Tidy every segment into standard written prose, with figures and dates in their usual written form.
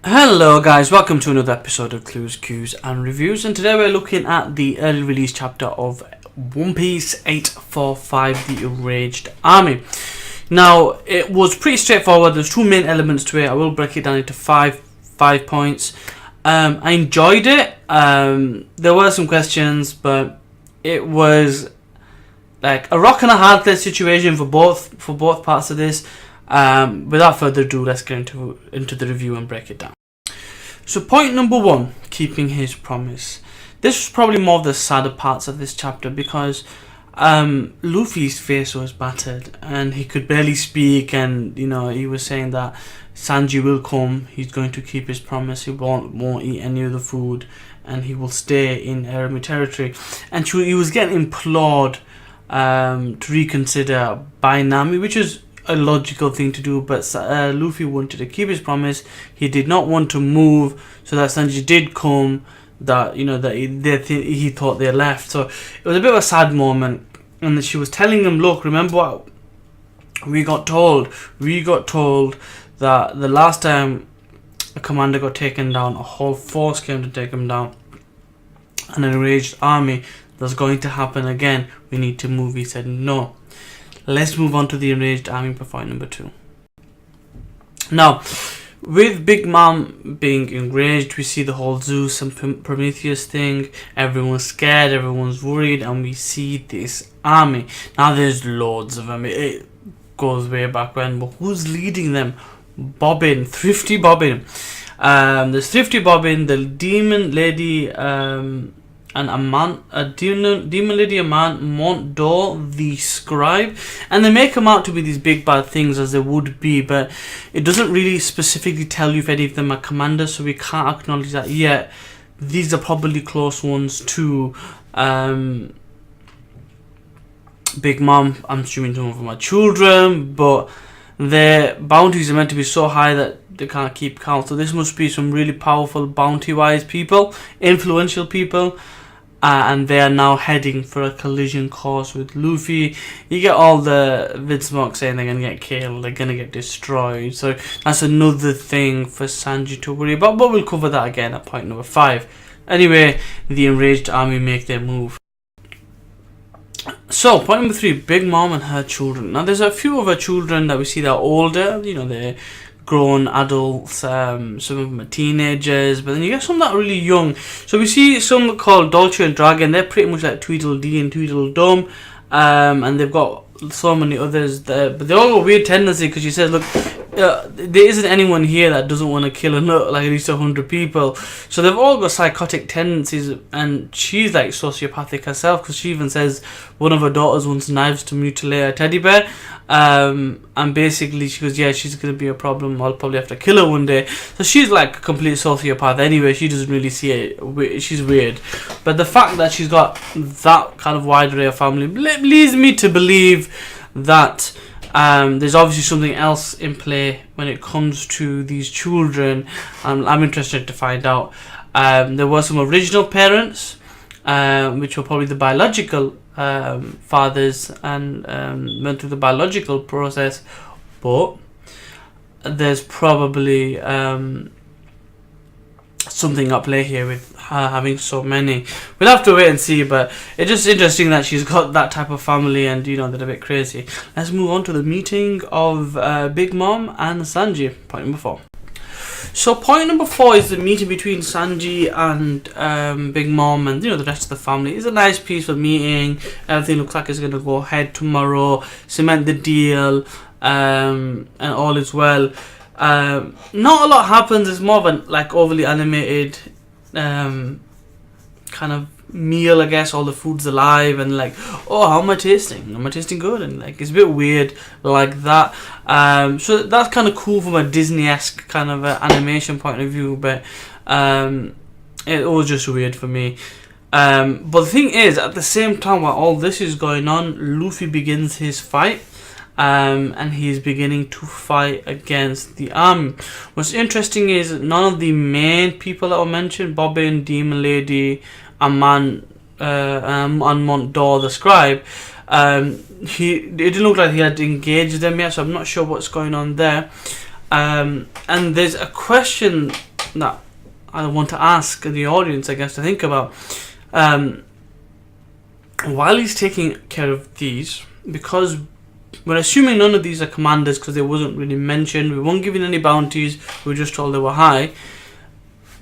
Hello guys, welcome to another episode of Clues, Cues and Reviews, and today we're looking at the early release chapter of One Piece 845, The Enraged Army. Now, it was pretty straightforward. There's two main elements to it. I will break it down into five points. I enjoyed it. There were some questions, but it was like a rock and a hard place situation for both parts of this. Without further ado, let's get into the review and break it down. So point number one, keeping his promise. This was probably more of the sadder parts of this chapter because Luffy's face was battered and he could barely speak, and he was saying that Sanji will come, he's going to keep his promise, he won't eat any of the food, and he will stay in enemy territory. And he was getting implored to reconsider by Nami, which is a logical thing to do, but Luffy wanted to keep his promise. He did not want to move, so that Sanji did come. That he thought they left. So it was a bit of a sad moment, and she was telling him, "Look, remember what we got told? We got told that the last time a commander got taken down, a whole force came to take him down, an enraged army. That's going to happen again. We need to move." He said, "No." Let's move on to the enraged army for point number two. Now, with Big Mom being enraged, we see the whole Zeus and Prometheus thing. Everyone's scared, everyone's worried, and we see this army. Now, there's loads of them. It goes way back when, but who's leading them? Bobbin, Thrifty Bobbin. There's Thrifty Bobbin, the Demon Lady, and Demon Lady, Mon't, the Scribe, and they make them out to be these big bad things, as they would be, but it doesn't really specifically tell you if any of them are commanders, so we can't acknowledge that yet. These are probably close ones to Big Mom. I'm assuming some of them are children, but their bounties are meant to be so high that they can't keep count, so this must be some really powerful bounty-wise people, influential people. And they are now heading for a collision course with Luffy. You get all the vidsmoke saying they're going to get killed, they're going to get destroyed. So that's another thing for Sanji to worry about, but we'll cover that again at point number 5. Anyway, the enraged army make their move. So, point number 3, Big Mom and her children. Now, there's a few of her children that we see that are older, they're grown adults, some of them are teenagers, but then you get some that are really young. So we see some called Dolce and Dragon. They're pretty much like Tweedledee and Tweedledum, and they've got so many others there, but they all got weird tendency, because she says, look, there isn't anyone here that doesn't want to kill at least 100 people. So they've all got psychotic tendencies, and she's like sociopathic herself, because she even says one of her daughters wants knives to mutilate a teddy bear, and basically she goes, yeah, she's going to be a problem, I'll probably have to kill her one day. So she's like a complete sociopath anyway. She doesn't really see it, she's weird, but the fact that she's got that kind of wide array of family leads me to believe that there's obviously something else in play when it comes to these children. I'm interested to find out. There were some original parents, which were probably the biological fathers, and went through the biological process, but there's probably something at play here with her having so many. We'll have to wait and see, but it's just interesting that she's got that type of family, and they're a bit crazy. Let's move on to the meeting of Big Mom and Sanji, point number 4. So point number 4 is the meeting between Sanji and Big Mom and the rest of the family. It's a nice peaceful meeting. Everything looks like it's going to go ahead tomorrow, cement the deal, and all is well. Not a lot happens. It's more of an overly animated kind of meal, I guess. All the food's alive, and oh, how am I tasting? Am I tasting good? And it's a bit weird like that. So that's kind of cool from a Disney-esque kind of animation point of view, but it was just weird for me. But the thing is, at the same time while all this is going on, Luffy begins his fight. And he's beginning to fight against the army. What's interesting is none of the main people that were mentioned, Bobbin, Demon Lady, and Mon't, the Scribe, it didn't look like he had engaged them yet, so I'm not sure what's going on there. And there's a question that I want to ask the audience, I guess, to think about. While he's taking care of these, because we're assuming none of these are commanders because they wasn't really mentioned, we weren't given any bounties, we were just told they were high,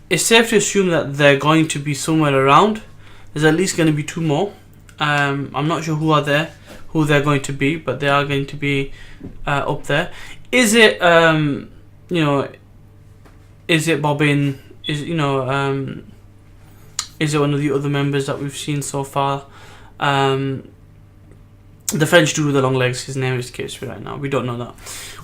it's safe to assume that they're going to be somewhere around. There's at least going to be 2 more. I'm not sure who they're going to be, but they are going to be up there. Is it is it Bobbin? Is it one of the other members that we've seen so far? The French dude with the long legs, his name escapes me right now. We don't know that.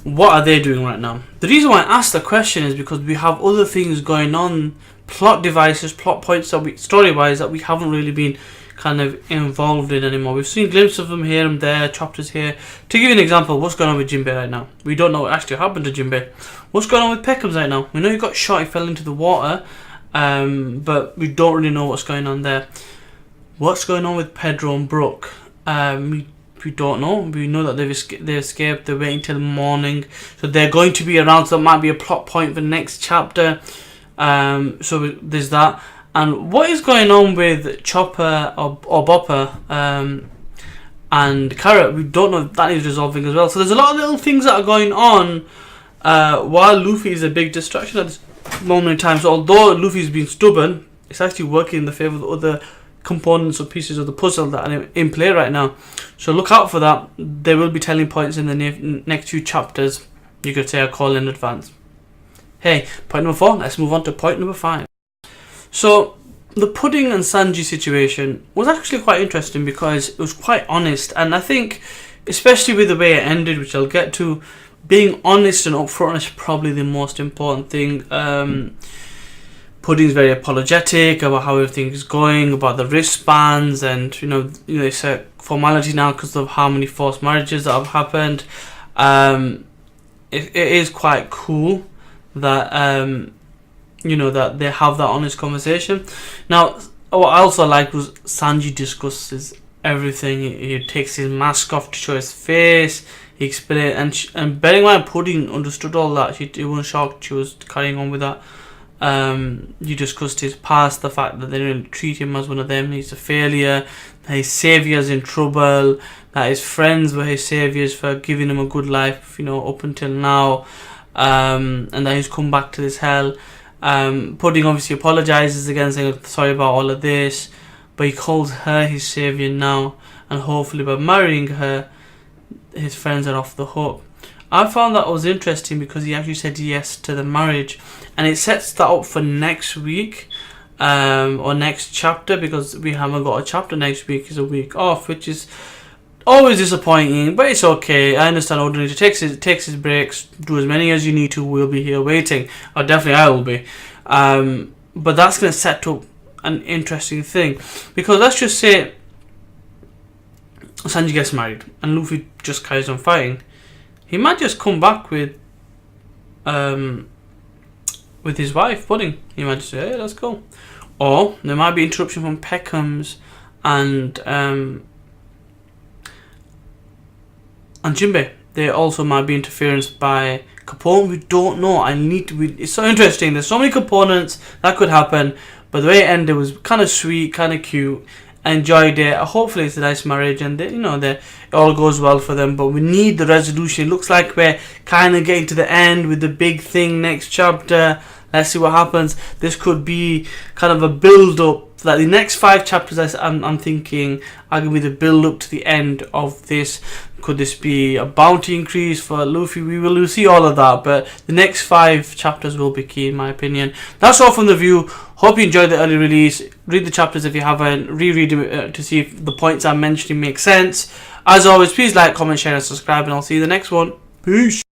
What are they doing right now? The reason why I asked the question is because we have other things going on, plot devices, plot points story-wise, that we haven't really been kind of involved in anymore. We've seen glimpses of them here and there, chapters here. To give you an example, what's going on with Jinbei right now? We don't know what actually happened to Jinbei. What's going on with Peckham's right now? We know he got shot, he fell into the water, but we don't really know what's going on there. What's going on with Pedro and Brooke? We don't know. We know that they escaped. They're waiting till morning, so they're going to be around. So that might be a plot point for the next chapter. So there's that. And what is going on with Chopper or Bopper and Carrot? We don't know if that is resolving as well. So there's a lot of little things that are going on while Luffy is a big distraction at this moment in time. So although Luffy's been stubborn, it's actually working in the favour of the other components or pieces of the puzzle that are in play right now. So look out for that. There will be telling points in the next few chapters. You could say I call in advance. Hey, point number 4. Let's move on to point number 5. So the Pudding and Sanji situation was actually quite interesting because it was quite honest, and I think especially with the way it ended, which I'll get to, being honest and upfront is probably the most important thing. Pudding's very apologetic about how everything is going, about the wristbands, and it's a formality now because of how many forced marriages that have happened. It is quite cool that that they have that honest conversation. Now, what I also liked was Sanji discusses everything. He takes his mask off to show his face. He explained, and bearing in mind, Pudding understood all that. He wasn't shocked. She was carrying on with that. You discussed his past, the fact that they didn't treat him as one of them, he's a failure, that his saviour's in trouble, that his friends were his saviours for giving him a good life, up until now, and that he's come back to this hell. Pudding obviously apologises again, saying sorry about all of this, but he calls her his saviour now, and hopefully by marrying her, his friends are off the hook. I found that was interesting because he actually said yes to the marriage, and it sets that up for next week or next chapter, because we haven't got a chapter next week. Is a week off, which is always disappointing, but it's okay. I understand Ordinary takes his breaks, do as many as you need to. We'll be here waiting, or definitely I will be. But that's going to set up an interesting thing, because let's just say Sanji gets married and Luffy just carries on fighting. He might just come back with his wife, Pudding. He might just say, hey, let's go. Or there might be interruption from Peckham's and Jinbei. There also might be interference by Capone. We don't know. It's so interesting. There's so many components that could happen. But the way it ended was kind of sweet, kind of cute. I enjoyed it. Hopefully it's a nice marriage and it all goes well for them. But we need the resolution. It looks like we're kind of getting to the end with the big thing next chapter. Let's see what happens. This could be kind of a build-up. Like the next 5 chapters, I'm thinking are going to be the build-up to the end of this. Could this be a bounty increase for Luffy? We will see all of that. But the next 5 chapters will be key in my opinion. That's all from the view. Hope you enjoyed the early release. Read the chapters if you haven't. Reread them to see if the points I'm mentioning make sense. As always, please like, comment, share and subscribe. And I'll see you in the next one. Peace.